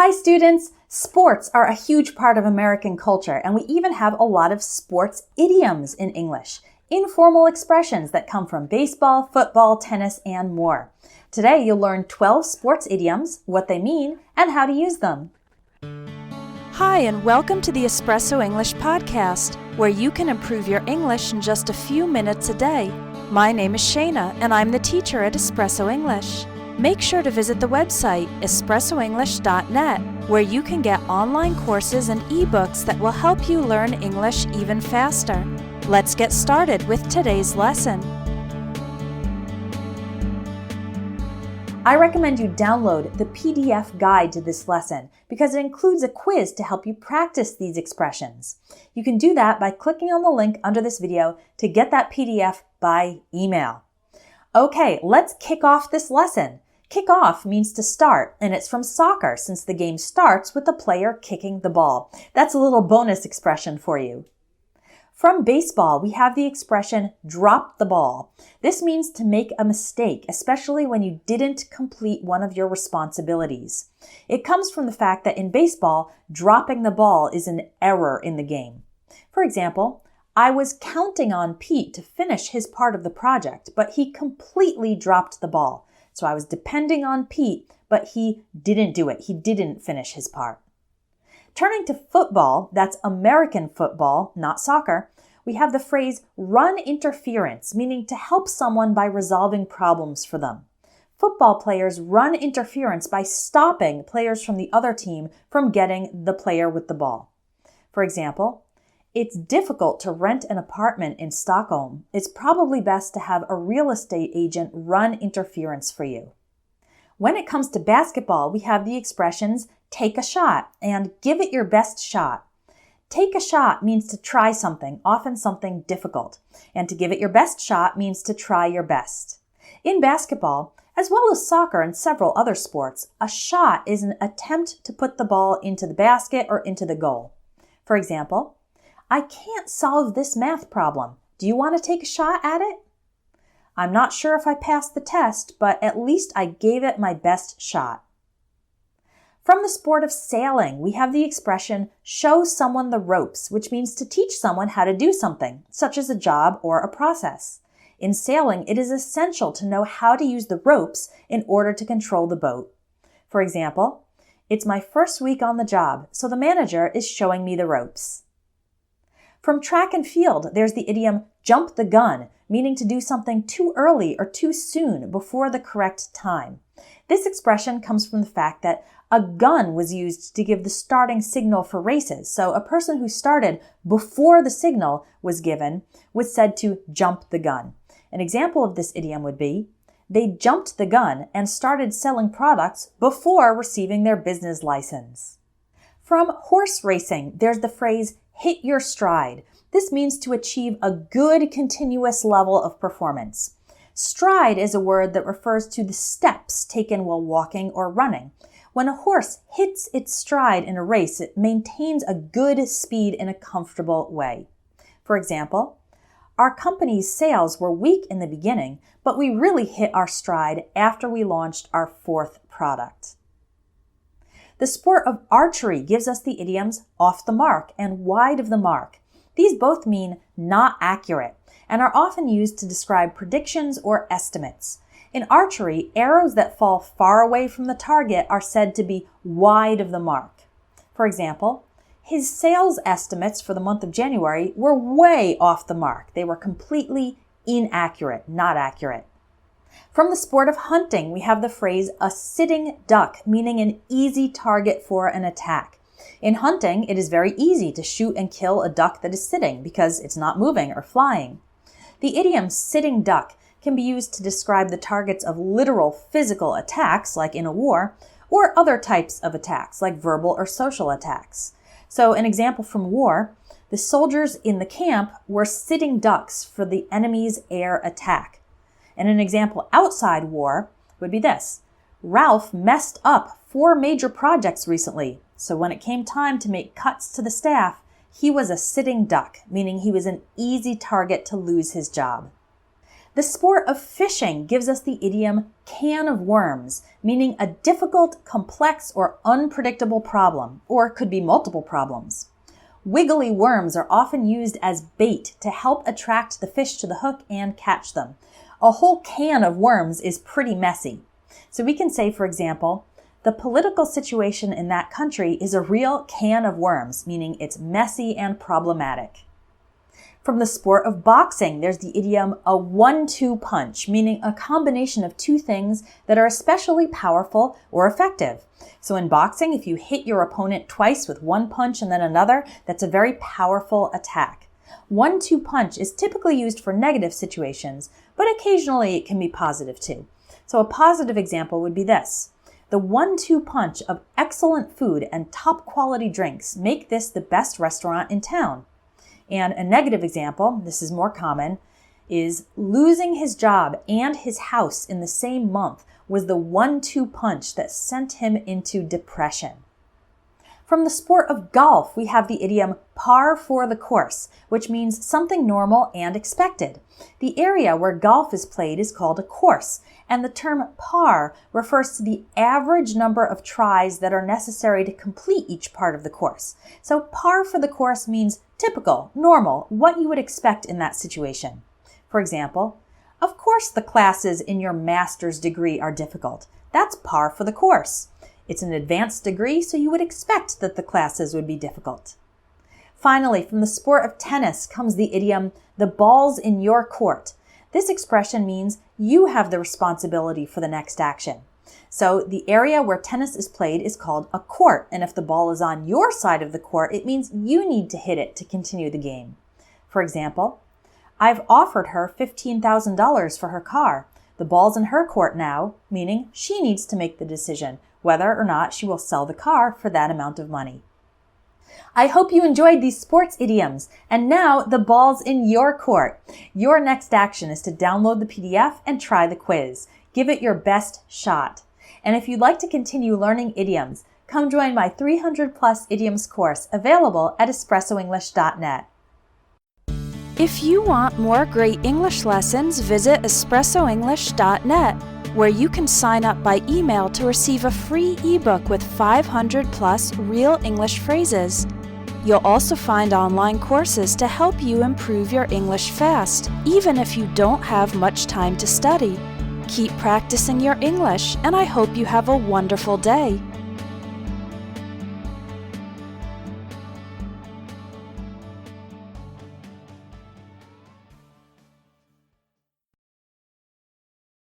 Hi students! Sports are a huge part of American culture, and we even have a lot of sports idioms in English, informal expressions that come from baseball, football, tennis, and more. Today you'll learn 12 sports idioms, what they mean, and how to use them. Hi, and welcome to the Espresso English podcast, where you can improve your English in just a few minutes a day. My name is Shayna, and I'm the teacher at Espresso English. Make sure to visit the website espressoenglish.net, where you can get online courses and ebooks that will help you learn English even faster. Let's get started with today's lesson. I recommend you download the PDF guide to this lesson because it includes a quiz to help you practice these expressions. You can do that by clicking on the link under this video to get that PDF by email. Okay, let's kick off this lesson. Kick off means to start, and it's from soccer since the game starts with the player kicking the ball. That's a little bonus expression for you. From baseball, we have the expression drop the ball. This means to make a mistake, especially when you didn't complete one of your responsibilities. It comes from the fact that in baseball, dropping the ball is an error in the game. For example, I was counting on Pete to finish his part of the project, but he completely dropped the ball. So I was depending on Pete, but he didn't do it. He didn't finish his part. Turning to football, that's American football, not soccer, we have the phrase run interference, meaning to help someone by resolving problems for them. Football players run interference by stopping players from the other team from getting the player with the ball. For example, it's difficult to rent an apartment in Stockholm. It's probably best to have a real estate agent run interference for you. When it comes to basketball, we have the expressions take a shot and give it your best shot. Take a shot means to try something, often something difficult. And to give it your best shot means to try your best. In basketball, as well as soccer and several other sports, a shot is an attempt to put the ball into the basket or into the goal. For example, I can't solve this math problem. Do you want to take a shot at it? I'm not sure if I passed the test, but at least I gave it my best shot. From the sport of sailing, we have the expression show someone the ropes, which means to teach someone how to do something, such as a job or a process. In sailing, it is essential to know how to use the ropes in order to control the boat. For example, it's my first week on the job, so the manager is showing me the ropes. From track and field, there's the idiom jump the gun, meaning to do something too early or too soon before the correct time. This expression comes from the fact that a gun was used to give the starting signal for races, so a person who started before the signal was given was said to jump the gun. An example of this idiom would be, they jumped the gun and started selling products before receiving their business license. From horse racing, there's the phrase hit your stride. This means to achieve a good continuous level of performance. Stride is a word that refers to the steps taken while walking or running. When a horse hits its stride in a race, it maintains a good speed in a comfortable way. For example, our company's sales were weak in the beginning, but we really hit our stride after we launched our fourth product. The sport of archery gives us the idioms off the mark and wide of the mark. These both mean not accurate and are often used to describe predictions or estimates. In archery, arrows that fall far away from the target are said to be wide of the mark. For example, his sales estimates for the month of January were way off the mark. They were completely inaccurate, not accurate. From the sport of hunting, we have the phrase a sitting duck, meaning an easy target for an attack. In hunting, it is very easy to shoot and kill a duck that is sitting because it's not moving or flying. The idiom sitting duck can be used to describe the targets of literal physical attacks, like in a war, or other types of attacks, like verbal or social attacks. So an example from war, the soldiers in the camp were sitting ducks for the enemy's air attack. And an example outside war would be this. Ralph messed up 4 major projects recently, so when it came time to make cuts to the staff, he was a sitting duck, meaning he was an easy target to lose his job. The sport of fishing gives us the idiom can of worms, meaning a difficult, complex, or unpredictable problem, or it could be multiple problems. Wiggly worms are often used as bait to help attract the fish to the hook and catch them. A whole can of worms is pretty messy. So we can say, for example, the political situation in that country is a real can of worms, meaning it's messy and problematic. From the sport of boxing, there's the idiom a 1-2 punch, meaning a combination of two things that are especially powerful or effective. So in boxing, if you hit your opponent twice with one punch and then another, that's a very powerful attack. 1-2 punch is typically used for negative situations, but occasionally it can be positive too. So a positive example would be this. The 1-2 punch of excellent food and top quality drinks make this the best restaurant in town. And a negative example, this is more common, is losing his job and his house in the same month was the 1-2 punch that sent him into depression. From the sport of golf, we have the idiom par for the course, which means something normal and expected. The area where golf is played is called a course, and the term par refers to the average number of tries that are necessary to complete each part of the course. So par for the course means typical, normal, what you would expect in that situation. For example, of course the classes in your master's degree are difficult. That's par for the course. It's an advanced degree, so you would expect that the classes would be difficult. Finally, from the sport of tennis comes the idiom, the ball's in your court. This expression means you have the responsibility for the next action. So the area where tennis is played is called a court, and if the ball is on your side of the court, it means you need to hit it to continue the game. For example, I've offered her $15,000 for her car. The ball's in her court now, meaning she needs to make the decision whether or not she will sell the car for that amount of money. I hope you enjoyed these sports idioms, and now the ball's in your court. Your next action is to download the PDF and try the quiz. Give it your best shot. And if you'd like to continue learning idioms, come join my 300+ idioms course available at espressoenglish.net. If you want more great English lessons, visit espressoenglish.net, where you can sign up by email to receive a free ebook with 500+ real English phrases. You'll also find online courses to help you improve your English fast, even if you don't have much time to study. Keep practicing your English, and I hope you have a wonderful day.